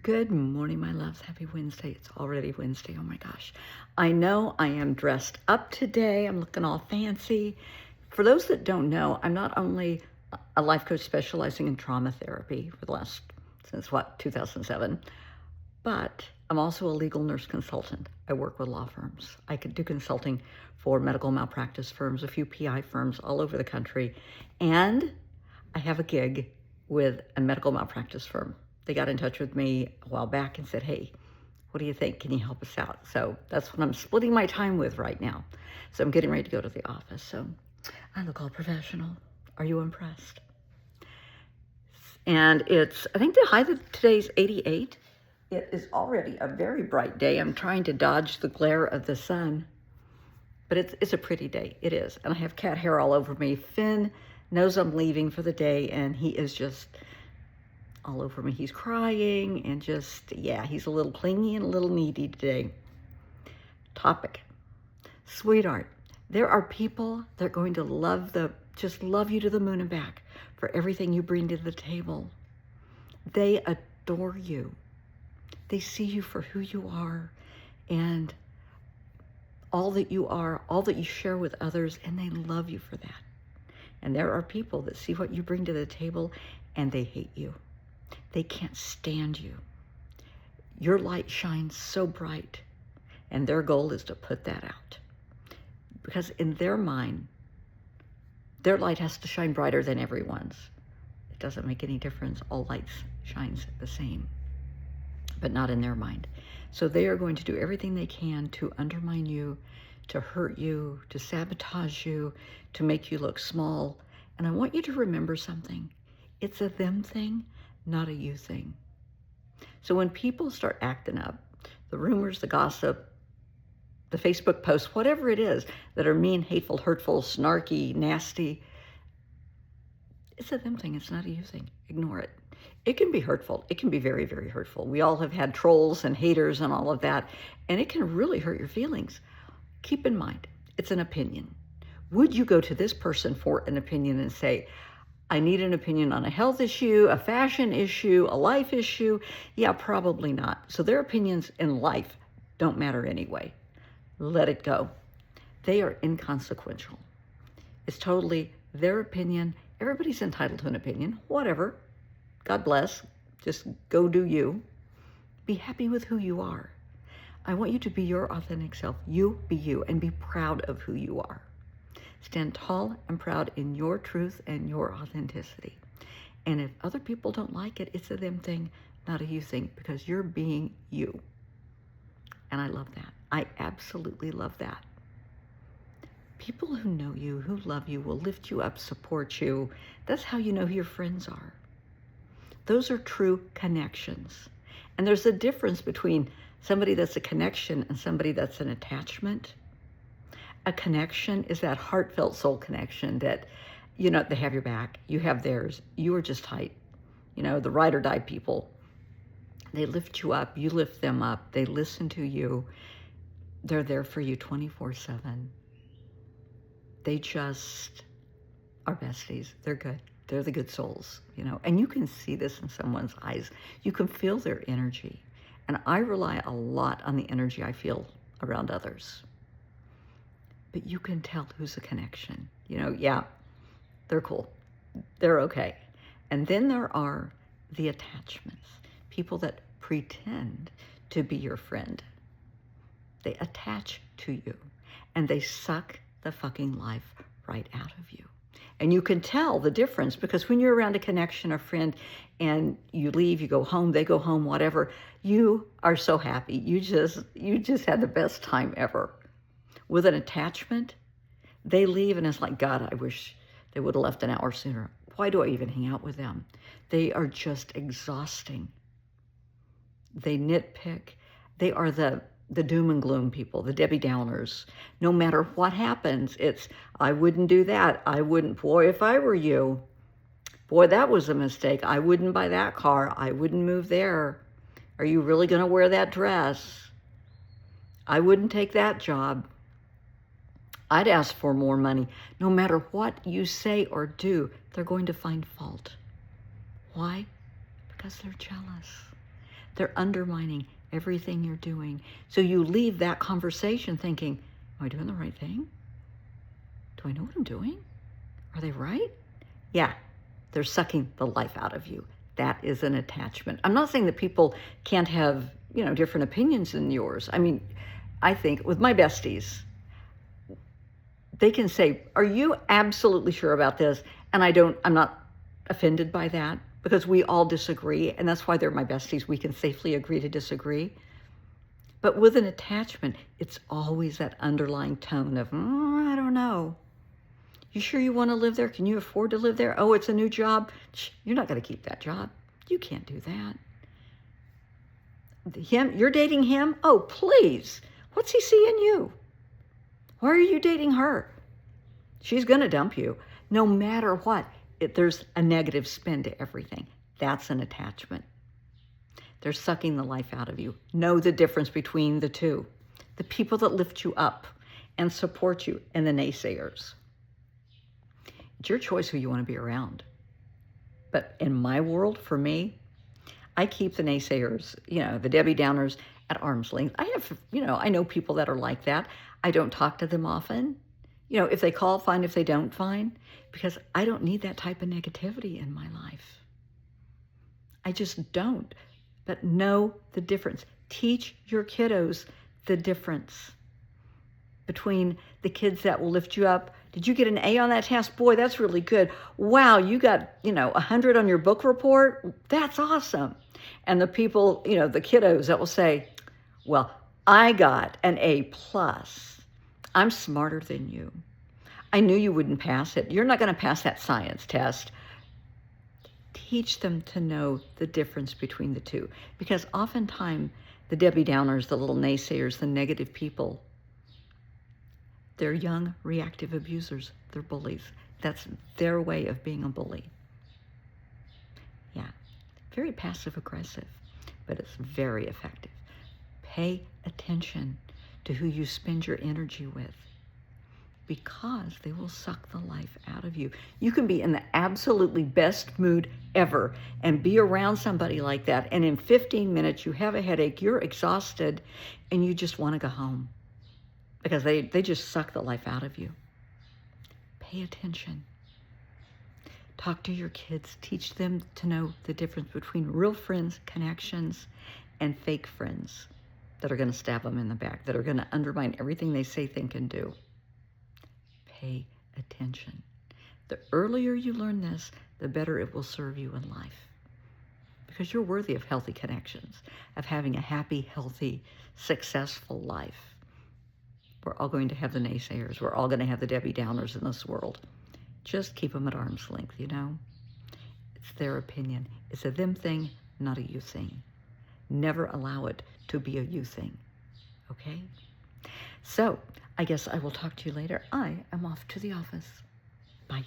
Good morning, my loves. Happy Wednesday. It's already Wednesday. Oh my gosh. I know I am dressed up today. I'm looking all fancy. For those that don't know, I'm not only a life coach specializing in trauma therapy for the last, since 2007, but I'm also a legal nurse consultant. I work with law firms. I could do consulting for medical malpractice firms, a few PI firms all over the country. And I have a gig with a medical malpractice firm. They got in touch with me a while back and said, hey, what do you think? Can you help us out? So that's what I'm splitting my time with right now. So I'm getting ready to go to the office. So I look all professional. Are you impressed? And I think the high of today's 88. It is already a very bright day. I'm trying to dodge the glare of the sun, but it's a pretty day. It is. And I have cat hair all over me. Finn knows I'm leaving for the day, and he is just all over me. He's crying and he's a little clingy and a little needy today. Topic. Sweetheart, there are people that are going to just love you to the moon and back for everything you bring to the table. They adore you. They see you for who you are and all that you are, all that you share with others, and they love you for that. And there are people that see what you bring to the table and they hate you. They can't stand you. Your light shines so bright, and their goal is to put that out. Because in their mind, their light has to shine brighter than everyone's. It doesn't make any difference. All lights shines the same, but not in their mind. So they are going to do everything they can to undermine you, to hurt you, to sabotage you, to make you look small. And I want you to remember something. It's a them thing, not a you thing. So when people start acting up, the rumors, the gossip, the Facebook posts, whatever it is that are mean, hateful, hurtful, snarky, nasty, it's a them thing. It's not a you thing. Ignore it. It can be hurtful. It can be very, very hurtful. We all have had trolls and haters and all of that, and it can really hurt your feelings. Keep in mind, it's an opinion. Would you go to this person for an opinion and say, I need an opinion on a health issue, a fashion issue, a life issue? Yeah, probably not. So their opinions in life don't matter anyway. Let it go. They are inconsequential. It's totally their opinion. Everybody's entitled to an opinion, whatever. God bless. Just go do you. Be happy with who you are. I want you to be your authentic self. You be you and be proud of who you are. Stand tall and proud in your truth and your authenticity. And if other people don't like it, it's a them thing, not a you thing, because you're being you. And I love that. I absolutely love that. People who know you, who love you, will lift you up, support you. That's how you know who your friends are. Those are true connections. And there's a difference between somebody that's a connection and somebody that's an attachment. A connection is that heartfelt soul connection that, they have your back, you have theirs, you are just tight. The ride or die people, they lift you up, you lift them up, they listen to you, they're there for you 24/7. They just are besties. They're good. They're the good souls, and you can see this in someone's eyes. You can feel their energy. And I rely a lot on the energy I feel around others. But you can tell who's a connection. They're cool. They're okay. And then there are the attachments, people that pretend to be your friend. They attach to you and they suck the fucking life right out of you. And you can tell the difference because when you're around a connection, a friend, and you leave, you go home, they go home, whatever, you are so happy. You just had the best time ever. With an attachment, they leave and it's like, God, I wish they would have left an hour sooner. Why do I even hang out with them? They are just exhausting. They nitpick. They are the doom and gloom people, the Debbie Downers. No matter what happens, it's, I wouldn't do that. I wouldn't, boy, if I were you, boy, that was a mistake. I wouldn't buy that car. I wouldn't move there. Are you really going to wear that dress? I wouldn't take that job. I'd ask for more money. No matter what you say or do, they're going to find fault. Why? Because they're jealous. They're undermining everything you're doing. So you leave that conversation thinking, am I doing the right thing? Do I know what I'm doing? Are they right? Yeah, they're sucking the life out of you. That is an attachment. I'm not saying that people can't have, different opinions than yours. I mean, I think with my besties, they can say, are you absolutely sure about this? And I'm not offended by that, because we all disagree. And that's why they're my besties. We can safely agree to disagree. But with an attachment, it's always that underlying tone of, I don't know. You sure you want to live there? Can you afford to live there? Oh, it's a new job. You're not going to keep that job. You can't do that. You're dating him? Oh, please. What's he see in you? Why are you dating her? She's going to dump you. No matter what, there's a negative spin to everything. That's an attachment. They're sucking the life out of you. Know the difference between the two. The people that lift you up and support you, and the naysayers. It's your choice who you want to be around. But in my world, for me, I keep the naysayers, the Debbie Downers, at arm's length. I know people that are like that. I don't talk to them often. If they call, fine. If they don't, fine. Because I don't need that type of negativity in my life. I just don't. But know the difference. Teach your kiddos the difference between the kids that will lift you up. Did you get an A on that test? Boy, that's really good. Wow, you got, 100 on your book report? That's awesome. And the people, the kiddos that will say, well, I got an A+. I'm smarter than you. I knew you wouldn't pass it. You're not going to pass that science test. Teach them to know the difference between the two. Because oftentimes, the Debbie Downers, the little naysayers, the negative people, they're young, reactive abusers. They're bullies. That's their way of being a bully. Yeah, very passive-aggressive, but it's very effective. Pay attention to who you spend your energy with, because they will suck the life out of you. You can be in the absolutely best mood ever and be around somebody like that, and in 15 minutes you have a headache, you're exhausted, and you just want to go home because they just suck the life out of you. Pay attention. Talk to your kids. Teach them to know the difference between real friends, connections, and fake friends that are going to stab them in the back, that are going to undermine everything they say, think, and do. Pay attention. The earlier you learn this, the better it will serve you in life. Because you're worthy of healthy connections, of having a happy, healthy, successful life. We're all going to have the naysayers. We're all going to have the Debbie Downers in this world. Just keep them at arm's length, It's their opinion. It's a them thing, not a you thing. Never allow it to be a you thing. Okay? So, I guess I will talk to you later. I am off to the office. Bye.